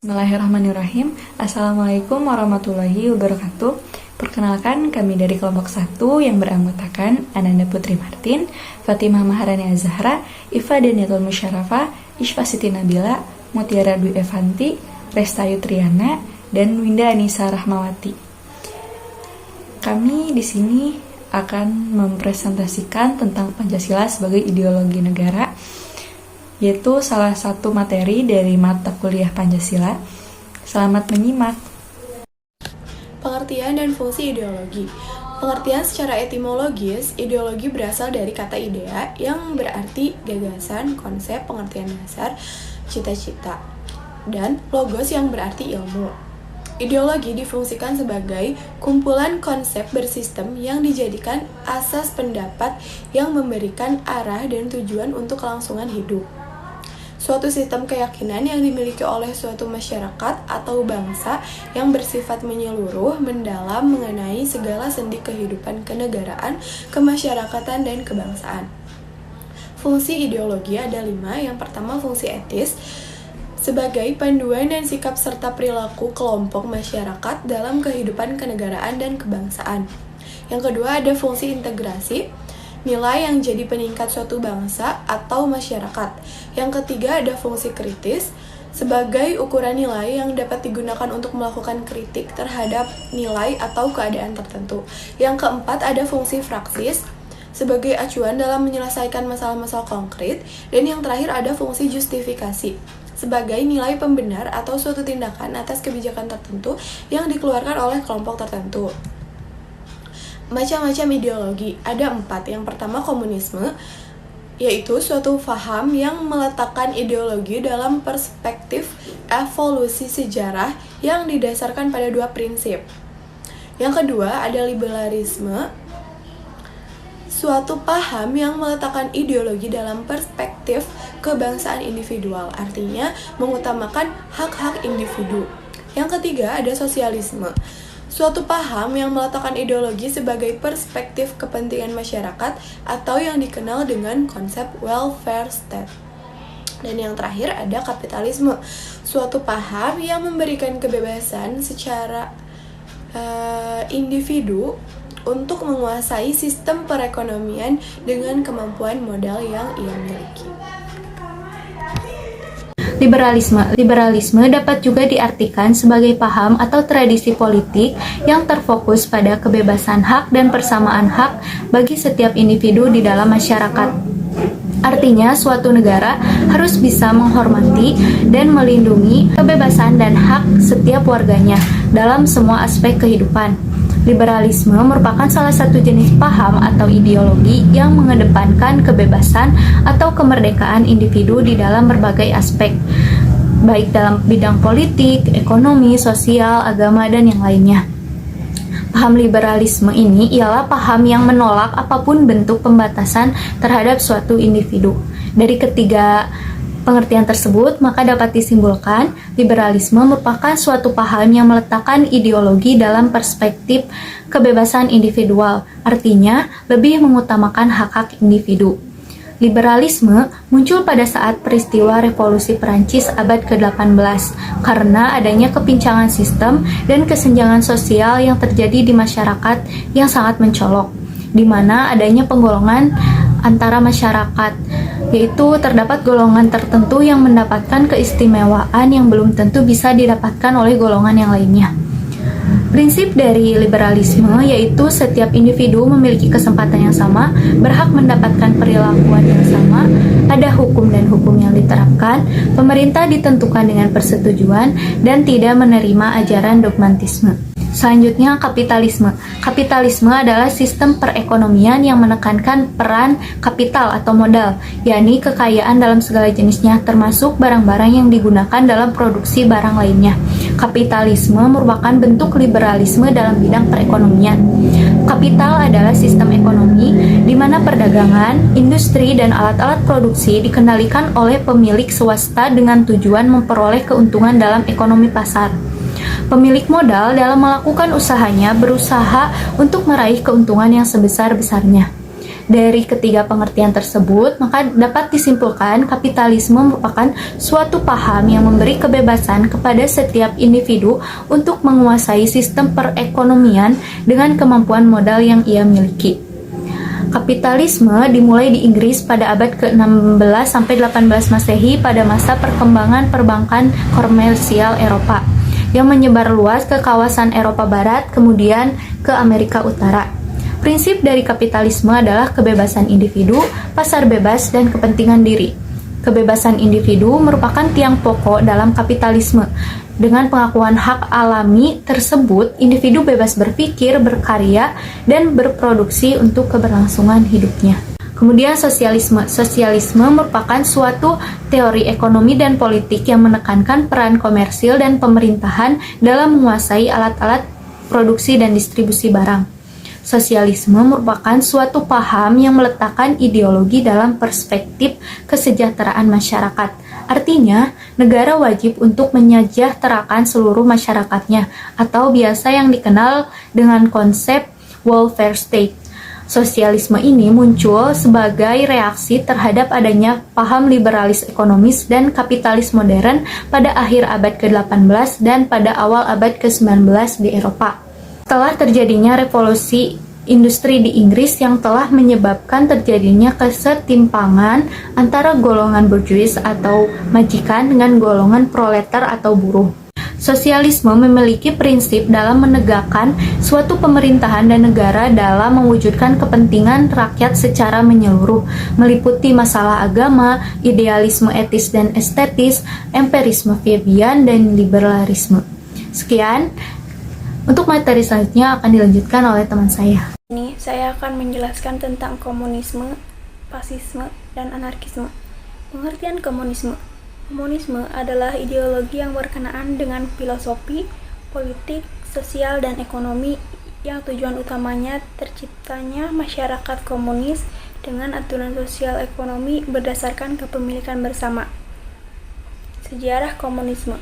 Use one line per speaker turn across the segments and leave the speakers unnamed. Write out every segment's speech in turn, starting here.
Bismillahirrahmanirrahim. Assalamualaikum warahmatullahi wabarakatuh. Perkenalkan, kami dari kelompok 1 yang beranggotakan Ananda Putri Martin, Fatimah Maharani Azahra, Ifa Daniatul Musyarafah, Ishfa Siti Nabila, Mutiara Dwi Evanti, Restayu Triana, dan Winda Anissa Rahmawati. Kami di sini akan mempresentasikan tentang Pancasila sebagai ideologi negara, yaitu salah satu materi dari mata kuliah Pancasila. Selamat menyimak.
Pengertian dan fungsi ideologi. Pengertian secara etimologis, ideologi berasal dari kata idea yang berarti gagasan, konsep, pengertian dasar, cita-cita, dan logos yang berarti ilmu. Ideologi difungsikan sebagai kumpulan konsep bersistem yang dijadikan asas pendapat yang memberikan arah dan tujuan untuk kelangsungan hidup. Suatu sistem keyakinan yang dimiliki oleh suatu masyarakat atau bangsa yang bersifat menyeluruh, mendalam mengenai segala sendi kehidupan kenegaraan, kemasyarakatan, dan kebangsaan. Fungsi ideologi ada 5. Yang pertama, fungsi etis, sebagai panduan dan sikap serta perilaku kelompok masyarakat dalam kehidupan kenegaraan dan kebangsaan. Yang kedua, ada fungsi integrasi, nilai yang jadi peningkat suatu bangsa atau masyarakat. Yang ketiga, ada fungsi kritis, sebagai ukuran nilai yang dapat digunakan untuk melakukan kritik terhadap nilai atau keadaan tertentu. Yang keempat, ada fungsi praksis, sebagai acuan dalam menyelesaikan masalah-masalah konkret. Dan yang terakhir, ada fungsi justifikasi, sebagai nilai pembenar atau suatu tindakan atas kebijakan tertentu yang dikeluarkan oleh kelompok tertentu. Macam-macam ideologi, ada 4. Yang pertama, komunisme, yaitu suatu paham yang meletakkan ideologi dalam perspektif evolusi sejarah yang didasarkan pada 2 prinsip. Yang kedua, ada liberalisme, suatu paham yang meletakkan ideologi dalam perspektif kebangsaan individual, artinya mengutamakan hak-hak individu. Yang ketiga, ada sosialisme, suatu paham yang meletakkan ideologi sebagai perspektif kepentingan masyarakat atau yang dikenal dengan konsep welfare state. Dan yang terakhir, ada kapitalisme, suatu paham yang memberikan kebebasan secara individu untuk menguasai sistem perekonomian dengan kemampuan modal yang ia miliki.
Liberalisme dapat juga diartikan sebagai paham atau tradisi politik yang terfokus pada kebebasan hak dan persamaan hak bagi setiap individu di dalam masyarakat. Artinya, suatu negara harus bisa menghormati dan melindungi kebebasan dan hak setiap warganya dalam semua aspek kehidupan. Liberalisme merupakan salah satu jenis paham atau ideologi yang mengedepankan kebebasan atau kemerdekaan individu di dalam berbagai aspek, baik dalam bidang politik, ekonomi, sosial, agama, dan yang lainnya. Paham liberalisme ini ialah paham yang menolak apapun bentuk pembatasan terhadap suatu individu. Dari ketiga pengertian tersebut, maka dapat disimpulkan liberalisme merupakan suatu paham yang meletakkan ideologi dalam perspektif kebebasan individual, artinya lebih mengutamakan hak-hak individu. Liberalisme muncul pada saat peristiwa Revolusi Perancis abad ke-18 karena adanya kepincangan sistem dan kesenjangan sosial yang terjadi di masyarakat yang sangat mencolok, di mana adanya penggolongan antara masyarakat, yaitu terdapat golongan tertentu yang mendapatkan keistimewaan yang belum tentu bisa didapatkan oleh golongan yang lainnya. Prinsip dari liberalisme yaitu setiap individu memiliki kesempatan yang sama, berhak mendapatkan perilakuan yang sama, ada hukum dan hukum yang diterapkan, pemerintah ditentukan dengan persetujuan, dan tidak menerima ajaran dogmatisme. Selanjutnya, kapitalisme. Kapitalisme adalah sistem perekonomian yang menekankan peran kapital atau modal, yakni kekayaan dalam segala jenisnya, termasuk barang-barang yang digunakan dalam produksi barang lainnya. Kapitalisme merupakan bentuk liberalisme dalam bidang perekonomian. Kapital adalah sistem ekonomi di mana perdagangan, industri, dan alat-alat produksi dikendalikan oleh pemilik swasta dengan tujuan memperoleh keuntungan dalam ekonomi pasar. Pemilik modal dalam melakukan usahanya berusaha untuk meraih keuntungan yang sebesar-besarnya. Dari ketiga pengertian tersebut, maka dapat disimpulkan kapitalisme merupakan suatu paham yang memberi kebebasan kepada setiap individu untuk menguasai sistem perekonomian dengan kemampuan modal yang ia miliki. Kapitalisme dimulai di Inggris pada abad ke-16 sampai 18 Masehi pada masa perkembangan perbankan komersial Eropa yang menyebar luas ke kawasan Eropa Barat kemudian ke Amerika Utara. Prinsip dari kapitalisme adalah kebebasan individu, pasar bebas, dan kepentingan diri. Kebebasan individu merupakan tiang pokok dalam kapitalisme. Dengan pengakuan hak alami tersebut, individu bebas berpikir, berkarya, dan berproduksi untuk keberlangsungan hidupnya. Kemudian sosialisme. Sosialisme merupakan suatu teori ekonomi dan politik yang menekankan peran komersil dan pemerintahan dalam menguasai alat-alat produksi dan distribusi barang. Sosialisme merupakan suatu paham yang meletakkan ideologi dalam perspektif kesejahteraan masyarakat. Artinya, negara wajib untuk menyejahterakan seluruh masyarakatnya, atau biasa yang dikenal dengan konsep welfare state. Sosialisme ini muncul sebagai reaksi terhadap adanya paham liberalis ekonomis dan kapitalis modern pada akhir abad ke-18 dan pada awal abad ke-19 di Eropa. Setelah terjadinya revolusi industri di Inggris yang telah menyebabkan terjadinya kesetimpangan antara golongan bourgeois atau majikan dengan golongan proletar atau buruh. Sosialisme memiliki prinsip dalam menegakkan suatu pemerintahan dan negara dalam mewujudkan kepentingan rakyat secara menyeluruh, meliputi masalah agama, idealisme etis dan estetis, empirisme Fabian, dan liberalisme. Sekian. Untuk materi selanjutnya akan dilanjutkan oleh teman saya.
Ini saya akan menjelaskan tentang komunisme, fasisme, dan anarkisme. Pengertian komunisme. Komunisme adalah ideologi yang berkenaan dengan filosofi, politik, sosial, dan ekonomi yang tujuan utamanya terciptanya masyarakat komunis dengan aturan sosial ekonomi berdasarkan kepemilikan bersama. Sejarah komunisme.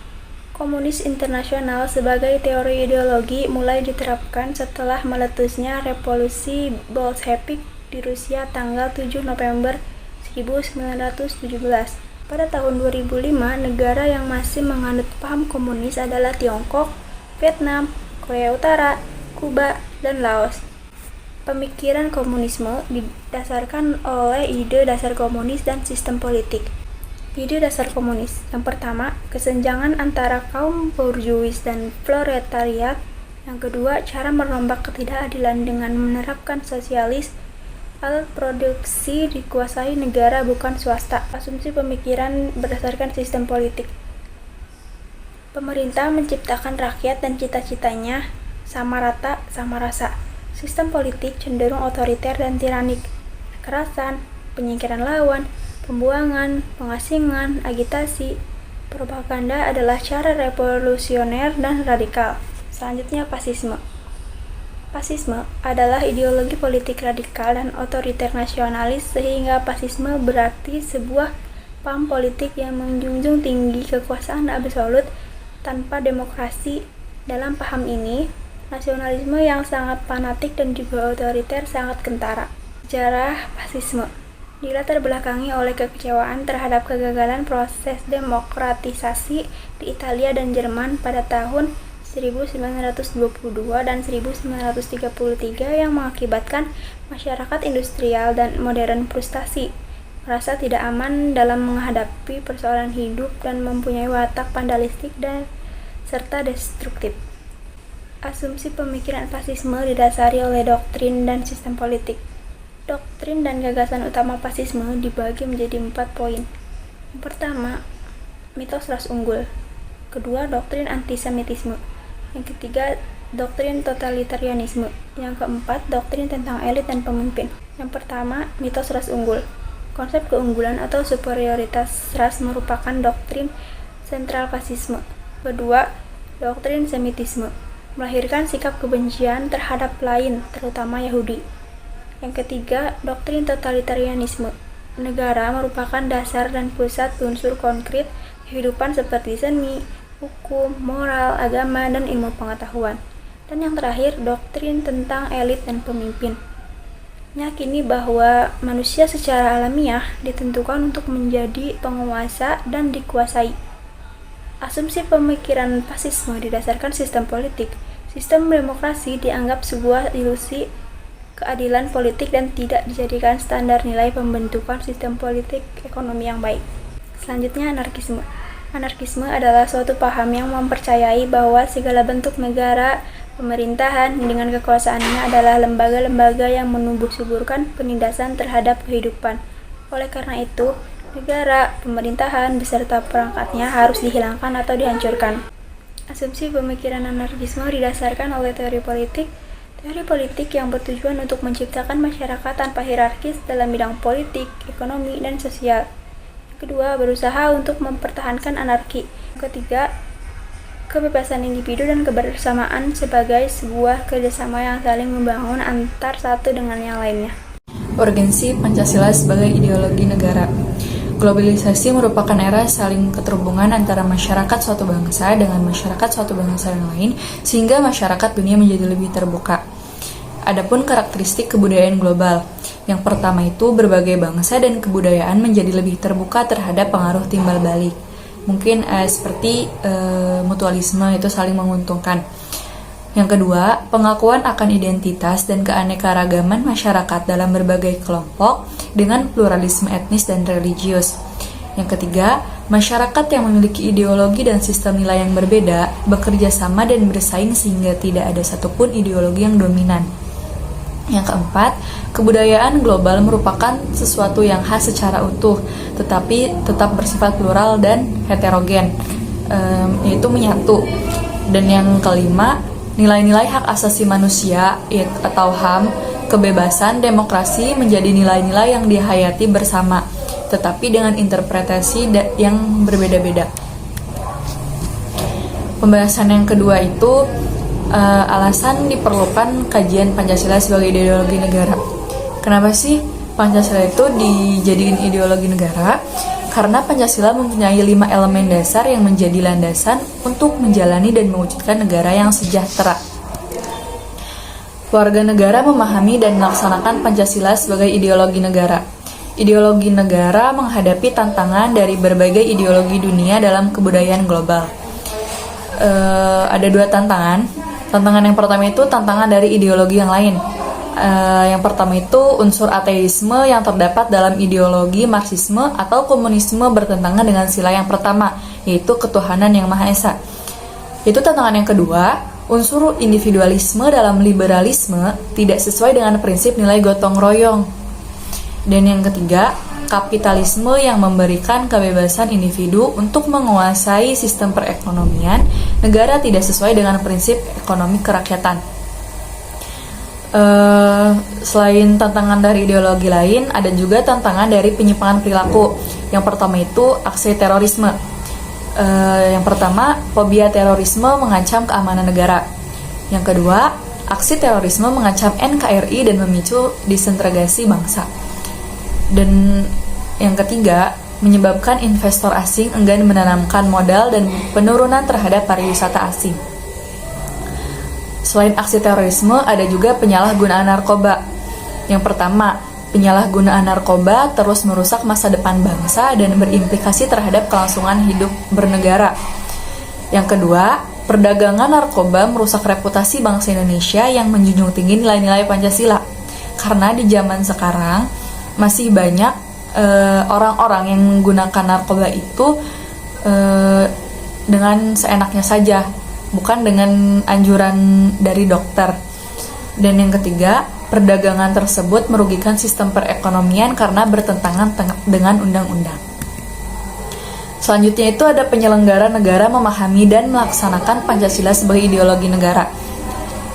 Komunis internasional sebagai teori ideologi mulai diterapkan setelah meletusnya revolusi Bolshevik di Rusia tanggal 7 November 1917. Pada tahun 2005, negara yang masih menganut paham komunis adalah Tiongkok, Vietnam, Korea Utara, Kuba, dan Laos. Pemikiran komunisme didasarkan oleh ide dasar komunis dan sistem politik. Ide dasar komunis. Yang pertama, kesenjangan antara kaum bourgeois dan proletariat. Yang kedua, cara merombak ketidakadilan dengan menerapkan sosialis. Alat produksi dikuasai negara bukan swasta. Asumsi pemikiran berdasarkan sistem politik. Pemerintah menciptakan rakyat dan cita-citanya sama rata, sama rasa. Sistem politik cenderung otoriter dan tiranik. Kekerasan, penyingkiran lawan, pembuangan, pengasingan, agitasi, propaganda adalah cara revolusioner dan radikal. Selanjutnya, fasisme. Fasisme adalah ideologi politik radikal dan otoriter nasionalis, sehingga fasisme berarti sebuah paham politik yang menjunjung tinggi kekuasaan absolut tanpa demokrasi. Dalam paham ini, nasionalisme yang sangat fanatik dan juga otoriter sangat kentara. Sejarah fasisme dilatar belakangi oleh kekecewaan terhadap kegagalan proses demokratisasi di Italia dan Jerman pada tahun 1922 dan 1933 yang mengakibatkan masyarakat industrial dan modern frustasi, merasa tidak aman dalam menghadapi persoalan hidup dan mempunyai watak vandalistik dan serta destruktif. Asumsi pemikiran fasisme didasari oleh doktrin dan sistem politik. Doktrin dan gagasan utama fasisme dibagi menjadi 4 poin. Yang pertama, mitos ras unggul. Kedua, doktrin antisemitisme. Yang ketiga, doktrin totalitarianisme. Yang keempat, doktrin tentang elit dan pemimpin. Yang pertama, mitos ras unggul. Konsep keunggulan atau superioritas ras merupakan doktrin sentral fasisme. Kedua, doktrin semitisme, melahirkan sikap kebencian terhadap lain, terutama Yahudi. Yang ketiga, doktrin totalitarianisme. Negara merupakan dasar dan pusat unsur konkret kehidupan seperti seni, hukum, moral, agama, dan ilmu pengetahuan. Dan yang terakhir, doktrin tentang elit dan pemimpin. meyakini bahwa manusia secara alamiah ditentukan untuk menjadi penguasa dan dikuasai. Asumsi pemikiran fasisme didasarkan sistem politik. Sistem demokrasi dianggap sebuah ilusi keadilan politik dan tidak dijadikan standar nilai pembentukan sistem politik ekonomi yang baik. Selanjutnya, anarkisme. Anarkisme adalah suatu paham yang mempercayai bahwa segala bentuk negara, pemerintahan dengan kekuasaannya adalah lembaga-lembaga yang menumbuh-suburkan penindasan terhadap kehidupan. Oleh karena itu, negara, pemerintahan, beserta perangkatnya harus dihilangkan atau dihancurkan. Asumsi pemikiran anarkisme didasarkan oleh teori politik yang bertujuan untuk menciptakan masyarakat tanpa hierarkis dalam bidang politik, ekonomi, dan sosial. Kedua, berusaha untuk mempertahankan anarki. Ketiga, kebebasan individu dan kebersamaan sebagai sebuah kerjasama yang saling membangun antar satu dengan yang lainnya.
Urgensi Pancasila sebagai ideologi negara. Globalisasi merupakan era saling keterhubungan antara masyarakat suatu bangsa dengan masyarakat suatu bangsa yang lain, sehingga masyarakat dunia menjadi lebih terbuka. Adapun karakteristik kebudayaan global. Yang pertama itu berbagai bangsa dan kebudayaan menjadi lebih terbuka terhadap pengaruh timbal balik. Mungkin seperti mutualisme itu saling menguntungkan. Yang kedua, pengakuan akan identitas dan keanekaragaman masyarakat dalam berbagai kelompok dengan pluralisme etnis dan religius. Yang ketiga, masyarakat yang memiliki ideologi dan sistem nilai yang berbeda bekerja sama dan bersaing sehingga tidak ada satupun ideologi yang dominan. Yang keempat, kebudayaan global merupakan sesuatu yang khas secara utuh, tetapi tetap bersifat plural dan heterogen, yaitu menyatu. Dan yang kelima, nilai-nilai hak asasi manusia atau HAM, kebebasan, demokrasi menjadi nilai-nilai yang dihayati bersama, tetapi dengan interpretasi yang berbeda-beda. Pembahasan yang kedua itu alasan diperlukan kajian Pancasila sebagai ideologi negara. Kenapa sih Pancasila itu dijadiin ideologi negara? Karena Pancasila mempunyai 5 elemen dasar yang menjadi landasan untuk menjalani dan mewujudkan negara yang sejahtera. Warga negara memahami dan melaksanakan Pancasila sebagai ideologi negara. Ideologi negara menghadapi tantangan dari berbagai ideologi dunia dalam kebudayaan global. Ada 2 tantangan. Tantangan yang pertama itu tantangan dari ideologi yang lain. Yang pertama itu unsur ateisme yang terdapat dalam ideologi Marxisme atau komunisme bertentangan dengan sila yang pertama, yaitu ketuhanan yang Maha Esa. Itu tantangan yang kedua, unsur individualisme dalam liberalisme tidak sesuai dengan prinsip nilai gotong royong. Dan yang ketiga, kapitalisme yang memberikan kebebasan individu untuk menguasai sistem perekonomian negara tidak sesuai dengan prinsip ekonomi kerakyatan. Selain tantangan dari ideologi lain, ada juga tantangan dari penyimpangan perilaku. Yang pertama itu aksi terorisme. Yang pertama, fobia terorisme mengancam keamanan negara. Yang kedua, aksi terorisme mengancam NKRI dan memicu disintegrasi bangsa. Dan yang ketiga, menyebabkan investor asing enggan menanamkan modal dan penurunan terhadap pariwisata asing. Selain aksi terorisme, ada juga penyalahgunaan narkoba. Yang pertama, penyalahgunaan narkoba terus merusak masa depan bangsa dan berimplikasi terhadap kelangsungan hidup bernegara. Yang kedua, perdagangan narkoba merusak reputasi bangsa Indonesia yang menjunjung tinggi nilai-nilai Pancasila. Karena di zaman sekarang masih banyak orang-orang yang menggunakan narkoba itu dengan seenaknya saja, bukan dengan anjuran dari dokter. Dan yang ketiga, perdagangan tersebut merugikan sistem perekonomian karena bertentangan dengan undang-undang. Selanjutnya itu ada penyelenggara negara memahami dan melaksanakan Pancasila sebagai ideologi negara.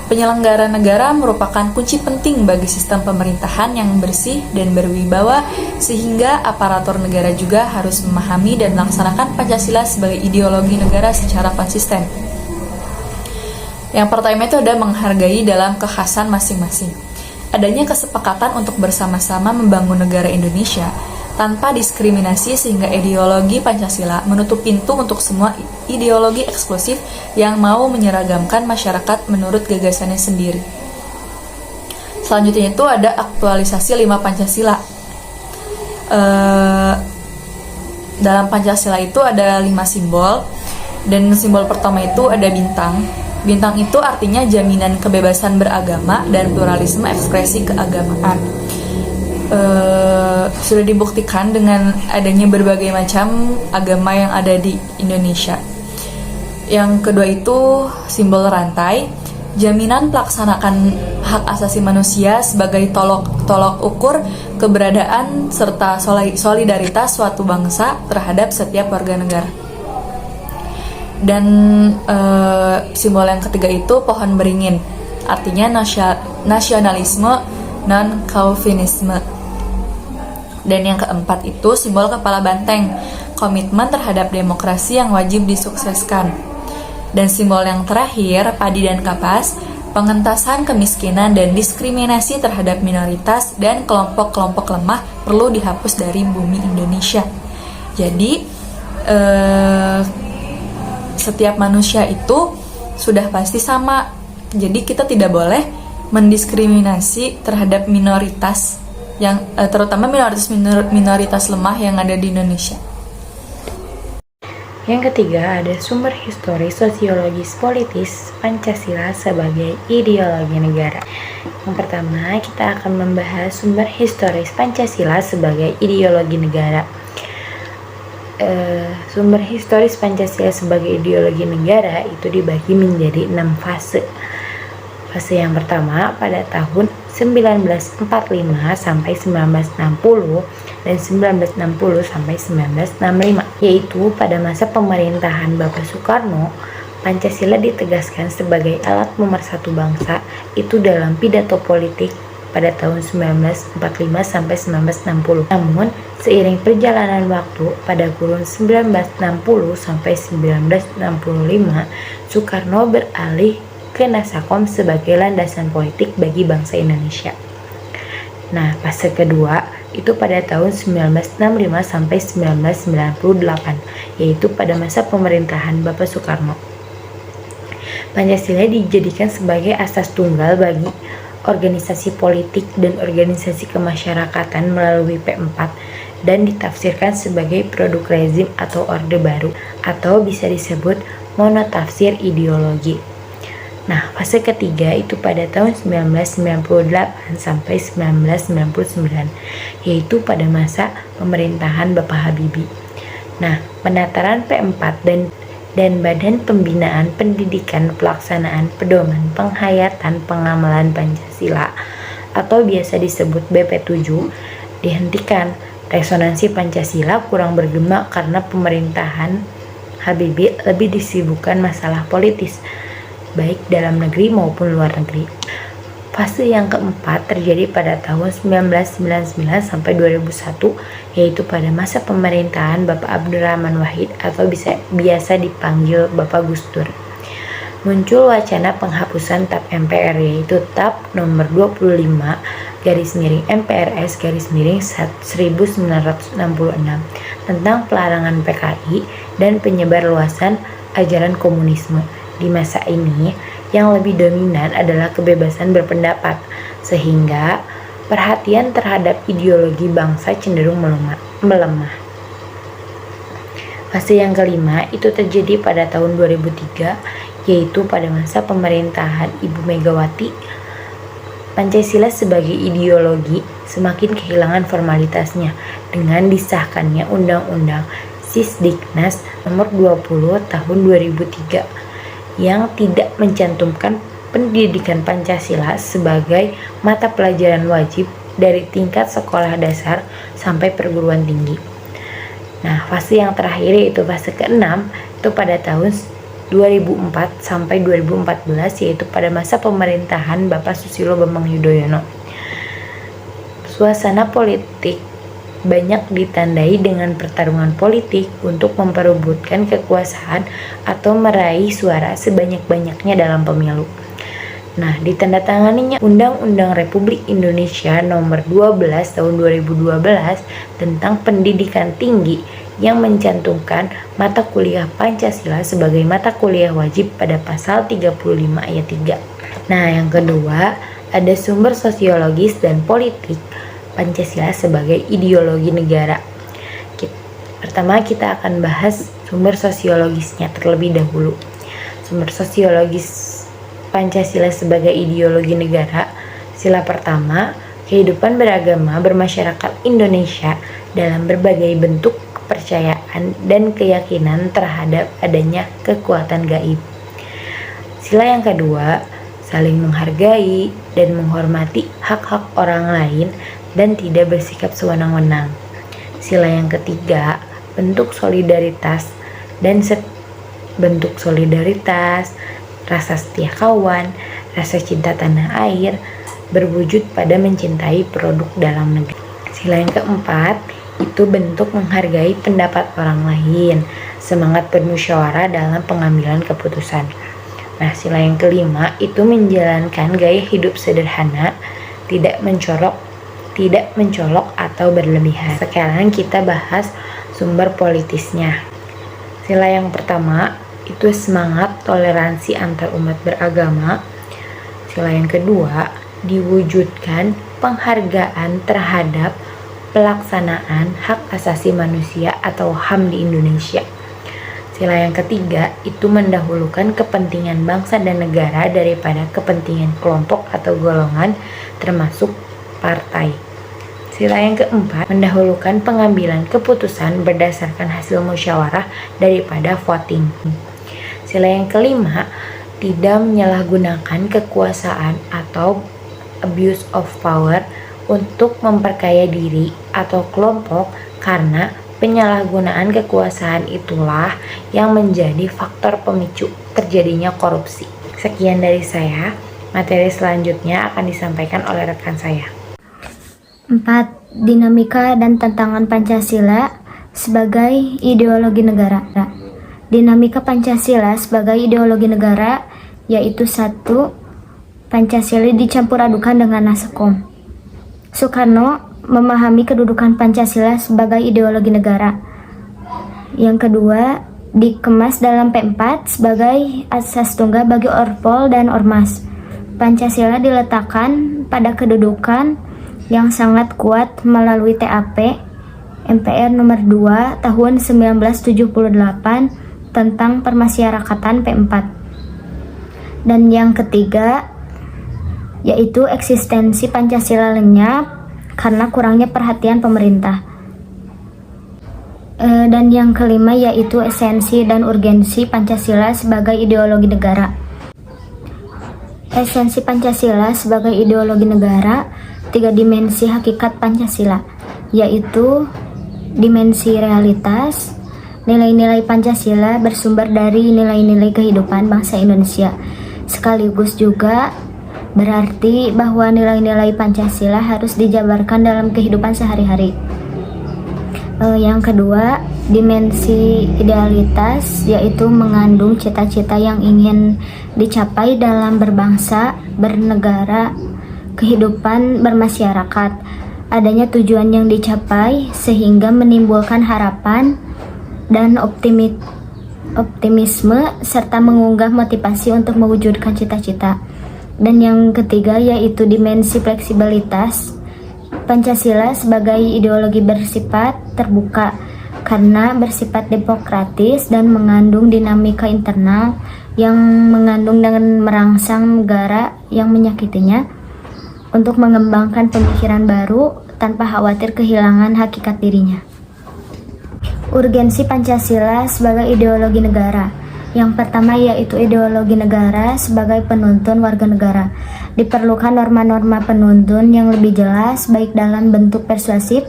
Penyelenggara negara merupakan kunci penting bagi sistem pemerintahan yang bersih dan berwibawa, sehingga aparatur negara juga harus memahami dan melaksanakan Pancasila sebagai ideologi negara secara konsisten. Yang pertama itu ada menghargai dalam kekhasan masing-masing. Adanya kesepakatan untuk bersama-sama membangun negara Indonesia tanpa diskriminasi sehingga ideologi Pancasila menutup pintu untuk semua ideologi eksklusif yang mau menyeragamkan masyarakat menurut gagasannya sendiri. Selanjutnya itu ada aktualisasi 5 Pancasila. Dalam Pancasila itu ada 5 simbol, dan simbol pertama itu ada bintang. Bintang itu artinya jaminan kebebasan beragama dan pluralisme ekspresi keagamaan. Sudah dibuktikan dengan adanya berbagai macam agama yang ada di Indonesia. Yang kedua itu simbol rantai, jaminan pelaksanakan hak asasi manusia sebagai tolok ukur keberadaan serta solidaritas suatu bangsa terhadap setiap warga negara. Dan simbol yang ketiga itu pohon beringin, artinya nasionalisme non-Calvinisme. Dan yang keempat itu simbol kepala banteng, komitmen terhadap demokrasi yang wajib disukseskan. Dan simbol yang terakhir, padi dan kapas, pengentasan kemiskinan dan diskriminasi terhadap minoritas dan kelompok-kelompok lemah perlu dihapus dari bumi Indonesia. Jadi, setiap manusia itu sudah pasti sama. Jadi kita tidak boleh mendiskriminasi terhadap minoritas yang terutama minoritas lemah yang ada di Indonesia.
Yang ketiga ada sumber historis sosiologis politis Pancasila sebagai ideologi negara. Yang pertama kita akan membahas sumber historis Pancasila sebagai ideologi negara. Sumber historis Pancasila sebagai ideologi negara itu dibagi menjadi 6 fase. Fase yang pertama pada tahun 1945 sampai 1960 dan 1960 sampai 1965, yaitu pada masa pemerintahan Bapak Soekarno, Pancasila ditegaskan sebagai alat pemersatu bangsa itu dalam pidato politik pada tahun 1945 sampai 1960. Namun, seiring perjalanan waktu pada kurun 1960 sampai 1965, Soekarno beralih ke Nasakom sebagai landasan politik bagi bangsa Indonesia. Nah, fase kedua itu pada tahun 1965 sampai 1998, yaitu pada masa pemerintahan Bapak Soekarno. Pancasila dijadikan sebagai asas tunggal bagi organisasi politik dan organisasi kemasyarakatan melalui P4 dan ditafsirkan sebagai produk rezim atau orde baru atau bisa disebut monotafsir ideologi. Nah, fase ketiga itu pada tahun 1998 sampai 1999, yaitu pada masa pemerintahan Bapak Habibie. Nah, penataran P4 dan Badan Pembinaan Pendidikan Pelaksanaan Pedoman Penghayatan Pengamalan Pancasila atau biasa disebut BP7 dihentikan. Resonansi Pancasila kurang bergema karena pemerintahan Habibie lebih disibukkan masalah politis, baik dalam negeri maupun luar negeri. Fase yang keempat terjadi pada tahun 1999 sampai 2001, yaitu pada masa pemerintahan Bapak Abdurrahman Wahid atau biasa dipanggil Bapak Gus Dur. Muncul wacana penghapusan TAP MPR, yaitu TAP nomor 25 /MPRS /1966 tentang pelarangan PKI dan penyebar luasan ajaran komunisme. Di masa ini, yang lebih dominan adalah kebebasan berpendapat, sehingga perhatian terhadap ideologi bangsa cenderung melemah. Fase yang kelima itu terjadi pada tahun 2003, yaitu pada masa pemerintahan Ibu Megawati. Pancasila sebagai ideologi semakin kehilangan formalitasnya dengan disahkannya Undang-Undang Sisdiknas nomor 20 tahun 2003 yang tidak mencantumkan pendidikan Pancasila sebagai mata pelajaran wajib dari tingkat sekolah dasar sampai perguruan tinggi. Nah, fase yang terakhir yaitu fase ke-6 itu pada tahun 2004 sampai 2014, yaitu pada masa pemerintahan Bapak Susilo Bambang Yudhoyono. Suasana politik banyak ditandai dengan pertarungan politik untuk memperebutkan kekuasaan atau meraih suara sebanyak-banyaknya dalam pemilu. Nah, ditandatanganinya Undang-Undang Republik Indonesia nomor 12 tahun 2012 tentang pendidikan tinggi yang mencantumkan mata kuliah Pancasila sebagai mata kuliah wajib pada pasal 35 ayat 3. Nah, yang kedua
ada sumber sosiologis dan politik Pancasila sebagai ideologi negara. Pertama kita akan bahas sumber sosiologisnya terlebih dahulu. Sumber sosiologis Pancasila sebagai ideologi negara. Sila pertama, kehidupan beragama bermasyarakat Indonesia dalam berbagai bentuk kepercayaan dan keyakinan terhadap adanya kekuatan gaib. Sila yang kedua, saling menghargai dan menghormati hak-hak orang lain dan tidak bersikap sewenang-wenang. Sila yang ketiga, bentuk solidaritas, rasa setia kawan, rasa cinta tanah air, berwujud pada mencintai produk dalam negeri. Sila yang keempat, itu bentuk menghargai pendapat orang lain, semangat bermusyawarah dalam pengambilan keputusan. Nah, sila yang kelima, itu menjalankan gaya hidup sederhana, tidak mencolok atau berlebihan. Sekarang kita bahas sumber politisnya. Sila yang pertama itu semangat toleransi antar umat beragama. Sila yang kedua, diwujudkan penghargaan terhadap pelaksanaan hak asasi manusia atau HAM di Indonesia. Sila yang ketiga itu mendahulukan kepentingan bangsa dan negara daripada kepentingan kelompok atau golongan termasuk partai. Sila yang keempat, mendahulukan pengambilan keputusan berdasarkan hasil musyawarah daripada voting. Sila yang kelima, tidak menyalahgunakan kekuasaan atau abuse of power untuk memperkaya diri atau kelompok, karena penyalahgunaan kekuasaan itulah yang menjadi faktor pemicu terjadinya korupsi. Sekian dari saya, materi selanjutnya akan disampaikan oleh rekan saya.
4. Dinamika dan tantangan Pancasila sebagai ideologi negara. Dinamika Pancasila sebagai ideologi negara yaitu 1. Pancasila dicampur adukan dengan Nasekom. Soekarno memahami kedudukan Pancasila sebagai ideologi negara. Yang kedua, dikemas dalam P4 sebagai asas tunggal bagi Orpol dan Ormas. Pancasila diletakkan pada kedudukan yang sangat kuat melalui TAP MPR nomor 2 tahun 1978 tentang permasyarakatan P4. Dan yang ketiga yaitu eksistensi Pancasila lenyap karena kurangnya perhatian pemerintah. Dan yang kelima yaitu esensi dan urgensi Pancasila sebagai ideologi negara. Esensi Pancasila sebagai ideologi negara, 3 dimensi hakikat Pancasila, yaitu dimensi realitas. Nilai-nilai Pancasila bersumber dari nilai-nilai kehidupan bangsa Indonesia, sekaligus juga berarti bahwa nilai-nilai Pancasila harus dijabarkan dalam kehidupan sehari-hari. Yang kedua, dimensi idealitas, yaitu mengandung cita-cita yang ingin dicapai dalam berbangsa, bernegara, kehidupan bermasyarakat. Adanya tujuan yang dicapai sehingga menimbulkan harapan dan optimisme serta mengunggah motivasi untuk mewujudkan cita-cita. Dan yang ketiga yaitu dimensi fleksibilitas. Pancasila sebagai ideologi bersifat terbuka karena bersifat demokratis dan mengandung dinamika internal yang mengandung dengan merangsang negara yang menyakitinya untuk mengembangkan pemikiran baru tanpa khawatir kehilangan hakikat dirinya. Urgensi Pancasila sebagai ideologi negara. Yang pertama yaitu ideologi negara sebagai penuntun warga negara. Diperlukan norma-norma penuntun yang lebih jelas baik dalam bentuk persuasif,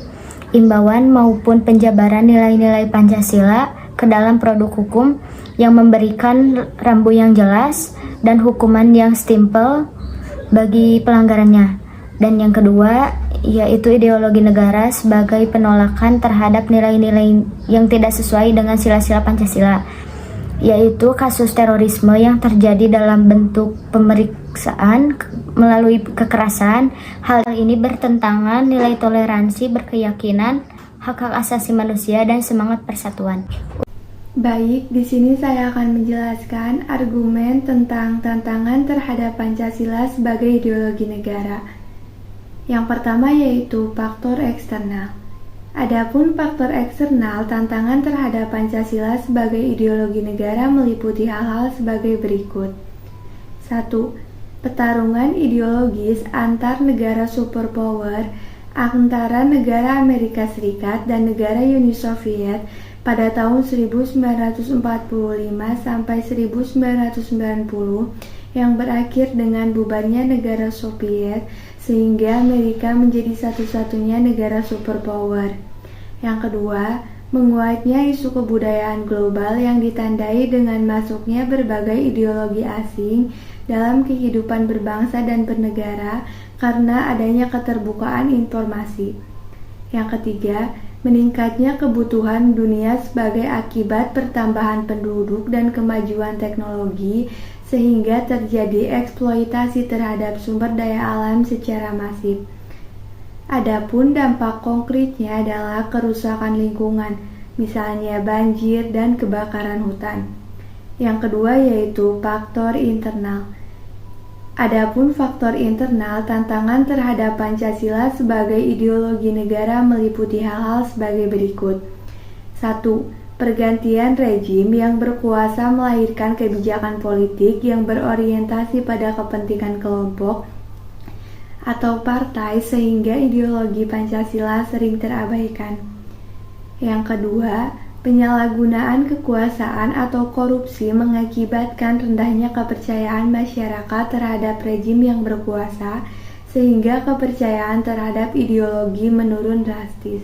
imbauan maupun penjabaran nilai-nilai Pancasila ke dalam produk hukum yang memberikan rambu yang jelas dan hukuman yang simpel bagi pelanggarannya. Dan yang kedua yaitu ideologi negara sebagai penolakan terhadap nilai-nilai yang tidak sesuai dengan sila-sila Pancasila, yaitu kasus terorisme yang terjadi dalam bentuk pemeriksaan melalui kekerasan. Hal ini bertentangan nilai toleransi, berkeyakinan, hak-hak asasi manusia, dan semangat persatuan.
Baik, di sini saya akan menjelaskan argumen tentang tantangan terhadap Pancasila sebagai ideologi negara. Yang pertama yaitu faktor eksternal. Adapun faktor eksternal tantangan terhadap Pancasila sebagai ideologi negara meliputi hal-hal sebagai berikut. 1. Pertarungan ideologis antar negara superpower antara negara Amerika Serikat dan negara Uni Soviet pada tahun 1945 sampai 1990 yang berakhir dengan bubarnya negara Soviet sehingga Amerika menjadi satu-satunya negara superpower. Yang kedua, menguatnya isu kebudayaan global yang ditandai dengan masuknya berbagai ideologi asing dalam kehidupan berbangsa dan bernegara karena adanya keterbukaan informasi. Yang ketiga, meningkatnya kebutuhan dunia sebagai akibat pertambahan penduduk dan kemajuan teknologi sehingga terjadi eksploitasi terhadap sumber daya alam secara masif. Adapun dampak konkretnya adalah kerusakan lingkungan, misalnya banjir dan kebakaran hutan. Yang kedua yaitu faktor internal. Adapun faktor internal, tantangan terhadap Pancasila sebagai ideologi negara meliputi hal-hal sebagai berikut. 1. Pergantian rejim yang berkuasa melahirkan kebijakan politik yang berorientasi pada kepentingan kelompok atau partai sehingga ideologi Pancasila sering terabaikan. Yang kedua, penyalahgunaan kekuasaan atau korupsi mengakibatkan rendahnya kepercayaan masyarakat terhadap rejim yang berkuasa, sehingga kepercayaan terhadap ideologi menurun drastis.